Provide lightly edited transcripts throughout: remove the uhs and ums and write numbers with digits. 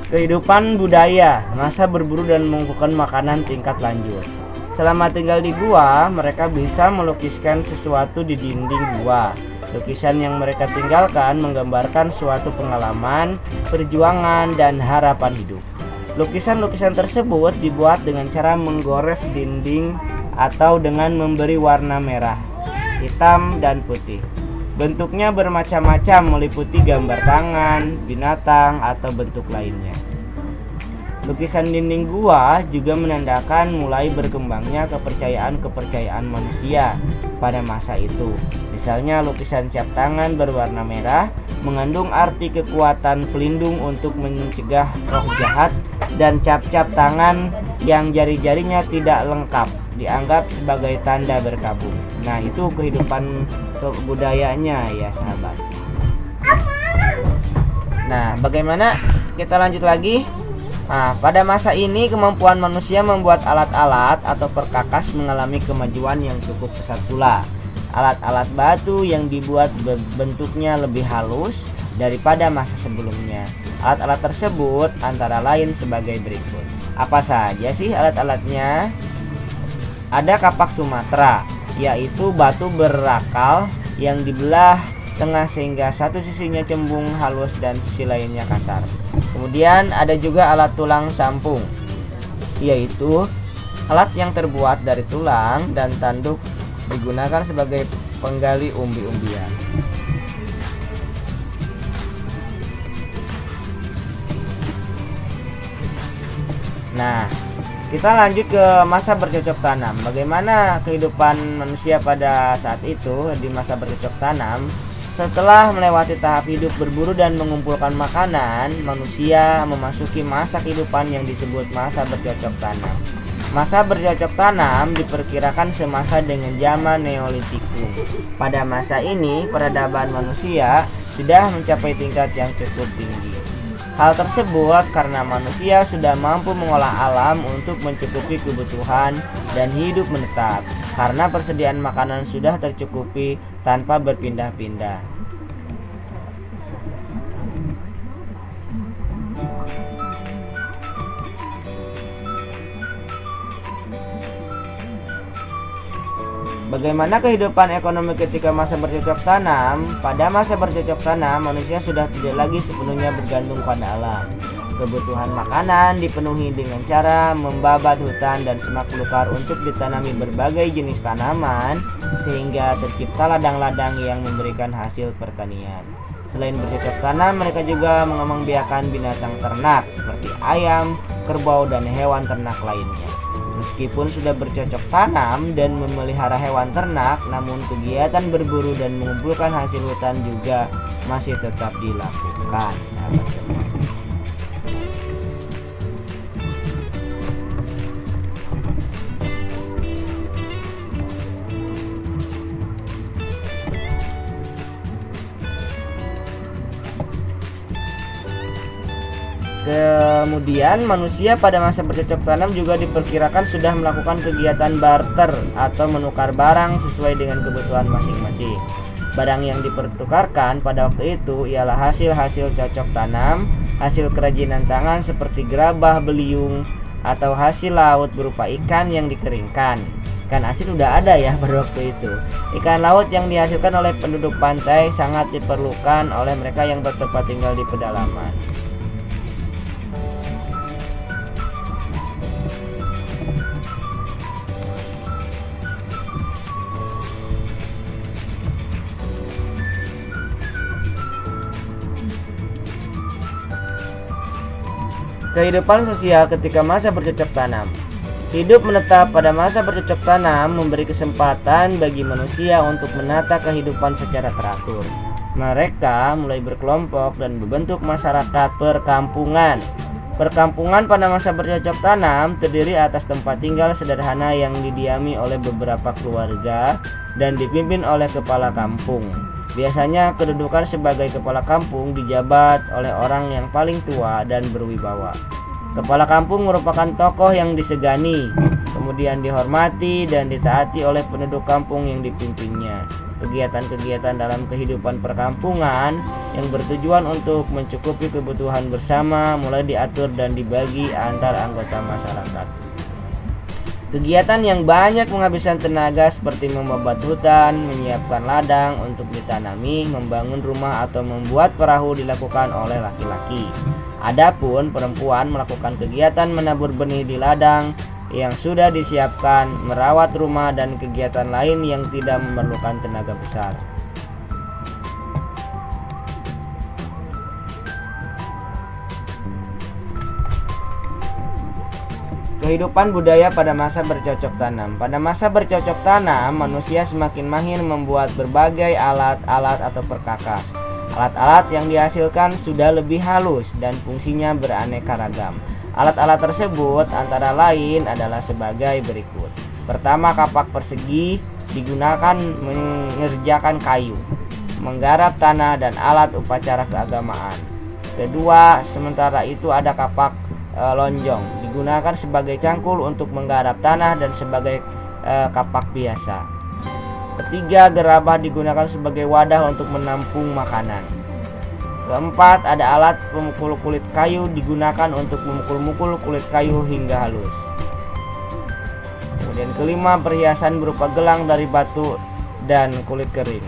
Kehidupan budaya, masa berburu dan mengumpulkan makanan tingkat lanjut. Selama tinggal di gua, mereka bisa melukiskan sesuatu di dinding gua. Lukisan yang mereka tinggalkan menggambarkan suatu pengalaman, perjuangan, dan harapan hidup. Lukisan-lukisan tersebut dibuat dengan cara menggores dinding atau dengan memberi warna merah, hitam, dan putih. Bentuknya bermacam-macam, meliputi gambar tangan, binatang, atau bentuk lainnya. Lukisan dinding gua juga menandakan mulai berkembangnya kepercayaan manusia pada masa itu. Misalnya lukisan cap tangan berwarna merah mengandung arti kekuatan pelindung untuk mencegah roh jahat, dan cap-cap tangan yang jari-jarinya tidak lengkap dianggap sebagai tanda berkabung. Nah, itu kehidupan budayanya ya sahabat. Nah, bagaimana? Kita lanjut lagi. Nah, pada masa ini kemampuan manusia membuat alat-alat atau perkakas mengalami kemajuan yang cukup pesat pula. Alat-alat batu yang dibuat bentuknya lebih halus daripada masa sebelumnya. Alat-alat tersebut antara lain sebagai berikut. Apa saja sih alat-alatnya? Ada kapak Sumatera, yaitu batu berakal yang dibelah tengah sehingga satu sisinya cembung halus dan sisi lainnya kasar. Kemudian ada juga alat tulang sampung, yaitu alat yang terbuat dari tulang dan tanduk digunakan sebagai penggali umbi-umbian. Nah, kita lanjut ke masa bercocok tanam. Bagaimana kehidupan manusia pada saat itu di masa bercocok tanam? Setelah melewati tahap hidup berburu dan mengumpulkan makanan, manusia memasuki masa kehidupan yang disebut masa bercocok tanam. Masa bercocok tanam diperkirakan semasa dengan zaman Neolitikum. Pada masa ini, peradaban manusia sudah mencapai tingkat yang cukup tinggi. Hal tersebut karena manusia sudah mampu mengolah alam untuk mencukupi kebutuhan dan hidup menetap, karena persediaan makanan sudah tercukupi tanpa berpindah-pindah. Bagaimana kehidupan ekonomi ketika masa bercocok tanam? Pada masa bercocok tanam, manusia sudah tidak lagi sepenuhnya bergantung pada alam. Kebutuhan makanan dipenuhi dengan cara membabat hutan dan semak belukar untuk ditanami berbagai jenis tanaman, sehingga tercipta ladang-ladang yang memberikan hasil pertanian. Selain bercocok tanam, mereka juga mengembangbiakan binatang ternak seperti ayam, kerbau, dan hewan ternak lainnya. Meskipun sudah bercocok tanam dan memelihara hewan ternak, namun kegiatan berburu dan mengumpulkan hasil hutan juga masih tetap dilakukan. Kemudian manusia pada masa bercocok tanam juga diperkirakan sudah melakukan kegiatan barter atau menukar barang sesuai dengan kebutuhan masing-masing. Barang yang dipertukarkan pada waktu itu ialah hasil-hasil cocok tanam, hasil kerajinan tangan seperti gerabah, beliung, atau hasil laut berupa ikan yang dikeringkan. Ikan asin udah ada ya pada waktu itu. Ikan laut yang dihasilkan oleh penduduk pantai sangat diperlukan oleh mereka yang bertempat tinggal di pedalaman. Kehidupan sosial ketika masa bercocok tanam. Hidup menetap pada masa bercocok tanam memberi kesempatan bagi manusia untuk menata kehidupan secara teratur. Mereka mulai berkelompok dan berbentuk masyarakat perkampungan. Perkampungan pada masa bercocok tanam terdiri atas tempat tinggal sederhana yang didiami oleh beberapa keluarga dan dipimpin oleh kepala kampung. Biasanya kedudukan sebagai kepala kampung dijabat oleh orang yang paling tua dan berwibawa. Kepala kampung merupakan tokoh yang disegani, kemudian dihormati dan ditaati oleh penduduk kampung yang dipimpinnya. Kegiatan-kegiatan dalam kehidupan perkampungan yang bertujuan untuk mencukupi kebutuhan bersama mulai diatur dan dibagi antar anggota masyarakat. Kegiatan yang banyak menghabiskan tenaga seperti membabat hutan, menyiapkan ladang untuk ditanami, membangun rumah atau membuat perahu dilakukan oleh laki-laki. Adapun perempuan melakukan kegiatan menabur benih di ladang yang sudah disiapkan, merawat rumah, dan kegiatan lain yang tidak memerlukan tenaga besar. Kehidupan budaya pada masa bercocok tanam. Pada masa bercocok tanam, manusia semakin mahir membuat berbagai alat-alat atau perkakas. Alat-alat yang dihasilkan sudah lebih halus dan fungsinya beraneka ragam. Alat-alat tersebut antara lain adalah sebagai berikut. Pertama, kapak persegi digunakan mengerjakan kayu, menggarap tanah, dan alat upacara keagamaan. Kedua, sementara itu ada kapak lonjong, digunakan sebagai cangkul untuk menggarap tanah dan sebagai kapak biasa. Ketiga, gerabah digunakan sebagai wadah untuk menampung makanan. Keempat, ada alat pemukul kulit kayu digunakan untuk memukul-mukul kulit kayu hingga halus. Kemudian kelima, perhiasan berupa gelang dari batu dan kulit kering.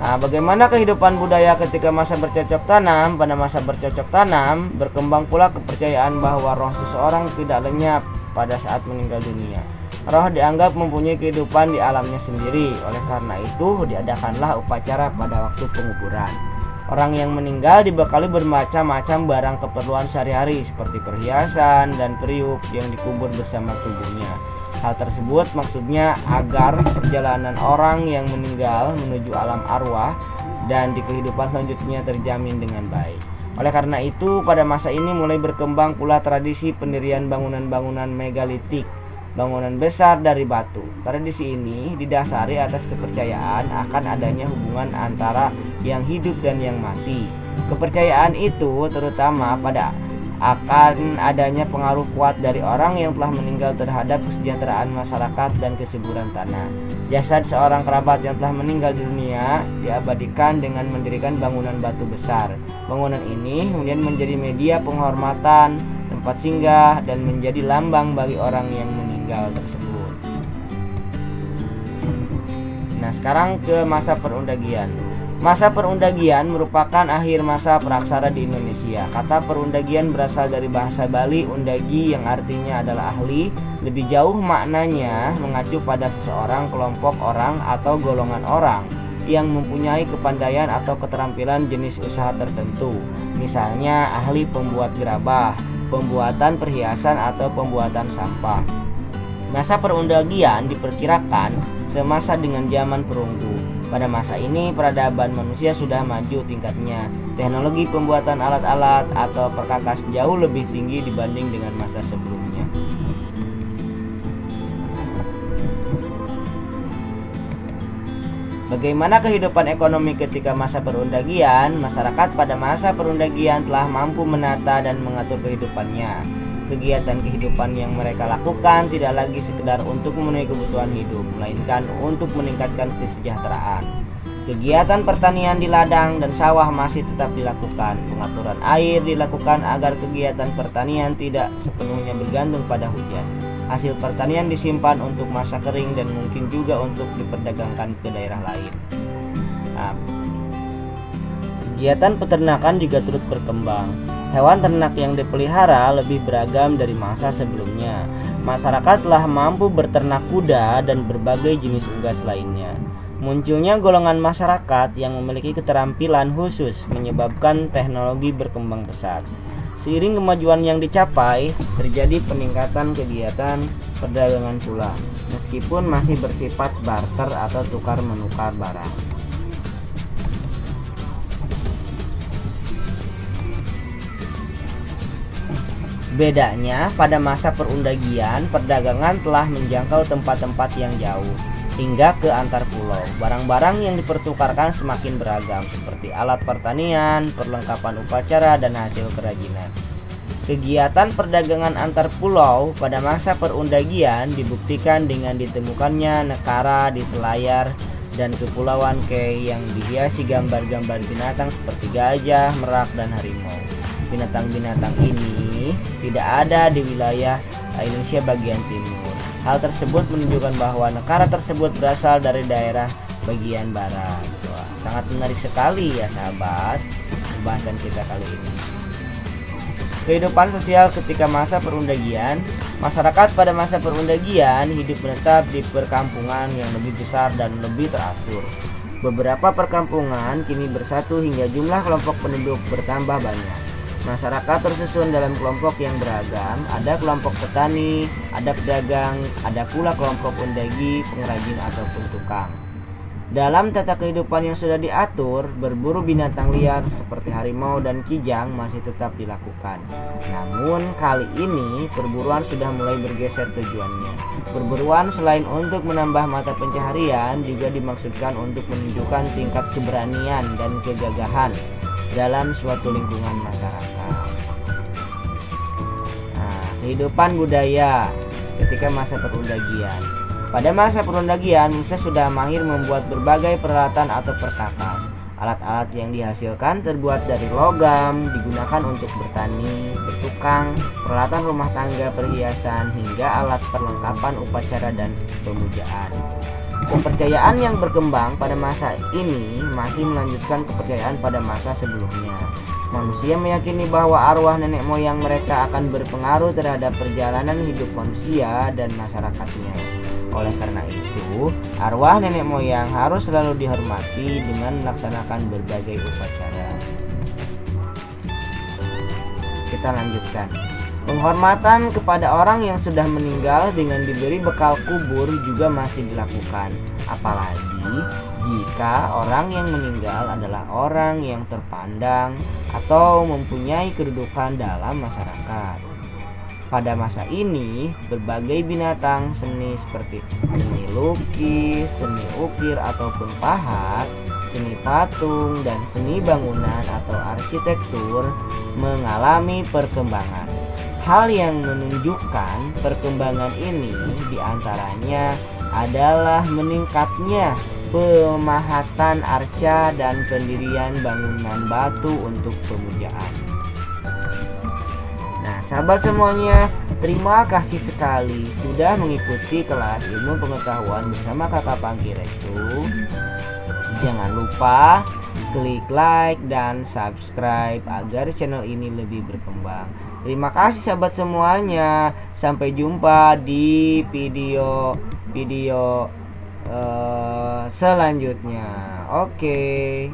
Nah, bagaimana kehidupan budaya ketika masa bercocok tanam? Pada masa bercocok tanam, berkembang pula kepercayaan bahwa roh seseorang tidak lenyap pada saat meninggal dunia. Roh dianggap mempunyai kehidupan di alamnya sendiri. Oleh karena itu, diadakanlah upacara pada waktu penguburan. Orang yang meninggal dibekali bermacam-macam barang keperluan sehari-hari seperti perhiasan dan periuk yang dikubur bersama tubuhnya. Hal tersebut maksudnya agar perjalanan orang yang meninggal menuju alam arwah dan di kehidupan selanjutnya terjamin dengan baik. Oleh karena itu, pada masa ini mulai berkembang pula tradisi pendirian bangunan-bangunan megalitik, bangunan besar dari batu. Tradisi ini didasari atas kepercayaan akan adanya hubungan antara yang hidup dan yang mati. Kepercayaan itu terutama pada akan adanya pengaruh kuat dari orang yang telah meninggal terhadap kesejahteraan masyarakat dan kesuburan tanah. Jasad seorang kerabat yang telah meninggal di dunia diabadikan dengan mendirikan bangunan batu besar. Bangunan ini kemudian menjadi media penghormatan, tempat singgah, dan menjadi lambang bagi orang yang meninggal tersebut. Nah, sekarang ke masa perundagian. Masa perundagian merupakan akhir masa praksara di Indonesia. Kata perundagian berasal dari bahasa Bali undagi yang artinya adalah ahli. Lebih jauh maknanya mengacu pada seseorang, kelompok orang, atau golongan orang yang mempunyai kepandaian atau keterampilan jenis usaha tertentu. Misalnya ahli pembuat gerabah, pembuatan perhiasan, atau pembuatan sampah. Masa perundagian diperkirakan semasa dengan zaman perunggu. Pada masa ini peradaban manusia sudah maju tingkatnya. Teknologi pembuatan alat-alat atau perkakas jauh lebih tinggi dibanding dengan masa sebelumnya. Bagaimana kehidupan ekonomi ketika masa perundagian? Masyarakat pada masa perundagian telah mampu menata dan mengatur kehidupannya. Kegiatan kehidupan yang mereka lakukan tidak lagi sekedar untuk memenuhi kebutuhan hidup, melainkan untuk meningkatkan kesejahteraan. Kegiatan pertanian di ladang dan sawah masih tetap dilakukan. Pengaturan air dilakukan agar kegiatan pertanian tidak sepenuhnya bergantung pada hujan. Hasil pertanian disimpan untuk masa kering dan mungkin juga untuk diperdagangkan ke daerah lain. Nah, kegiatan peternakan juga turut berkembang. Hewan ternak yang dipelihara lebih beragam dari masa sebelumnya. Masyarakat telah mampu berternak kuda dan berbagai jenis unggas lainnya. Munculnya golongan masyarakat yang memiliki keterampilan khusus menyebabkan teknologi berkembang pesat. Seiring kemajuan yang dicapai, terjadi peningkatan kegiatan perdagangan pula, meskipun masih bersifat barter atau tukar-menukar barang. Bedanya, pada masa perundagian, perdagangan telah menjangkau tempat-tempat yang jauh, hingga ke antar pulau. Barang-barang yang dipertukarkan semakin beragam, seperti alat pertanian, perlengkapan upacara, dan hasil kerajinan. Kegiatan perdagangan antar pulau pada masa perundagian dibuktikan dengan ditemukannya nekara di selayar dan kepulauan Kei yang dihiasi gambar-gambar binatang seperti gajah, merak, dan harimau. Binatang-binatang ini tidak ada di wilayah Indonesia bagian timur. Hal tersebut menunjukkan bahwa nekara tersebut berasal dari daerah bagian barat. Wah, sangat menarik sekali ya sahabat pembahasan kita kali ini. Kehidupan sosial ketika masa perundagian. Masyarakat pada masa perundagian hidup menetap di perkampungan yang lebih besar dan lebih teratur. Beberapa perkampungan kini bersatu hingga jumlah kelompok penduduk bertambah banyak. Masyarakat tersusun dalam kelompok yang beragam. Ada kelompok petani, ada pedagang, ada pula kelompok undagi, pengrajin ataupun tukang. Dalam tata kehidupan yang sudah diatur, berburu binatang liar seperti harimau dan kijang masih tetap dilakukan. Namun kali ini perburuan sudah mulai bergeser tujuannya. Perburuan selain untuk menambah mata pencaharian juga dimaksudkan untuk menunjukkan tingkat keberanian dan kegagahan dalam suatu lingkungan masyarakat. Nah, kehidupan budaya ketika masa perundagian. Pada masa perundagian, manusia sudah mahir membuat berbagai peralatan atau perkakas. Alat-alat yang dihasilkan terbuat dari logam, digunakan untuk bertani, bertukang, peralatan rumah tangga, perhiasan, hingga alat perlengkapan upacara dan pemujaan. Kepercayaan yang berkembang pada masa ini masih melanjutkan kepercayaan pada masa sebelumnya. Manusia meyakini bahwa arwah nenek moyang mereka akan berpengaruh terhadap perjalanan hidup manusia dan masyarakatnya. Oleh karena itu, arwah nenek moyang harus selalu dihormati dengan melaksanakan berbagai upacara. Kita lanjutkan. Penghormatan kepada orang yang sudah meninggal dengan diberi bekal kubur juga masih dilakukan. Apalagi jika orang yang meninggal adalah orang yang terpandang atau mempunyai kedudukan dalam masyarakat. Pada masa ini, berbagai binatang seni seperti seni lukis, seni ukir ataupun pahat, seni patung, dan seni bangunan atau arsitektur mengalami perkembangan. Hal yang menunjukkan perkembangan ini diantaranya adalah meningkatnya pemahatan arca dan pendirian bangunan batu untuk pemujaan. Sahabat semuanya, terima kasih sekali sudah mengikuti kelas ilmu pengetahuan bersama Kakak Pangki Restu. Jangan lupa klik like dan subscribe agar channel ini lebih berkembang. Terima kasih sahabat semuanya. Sampai jumpa di video selanjutnya. Oke.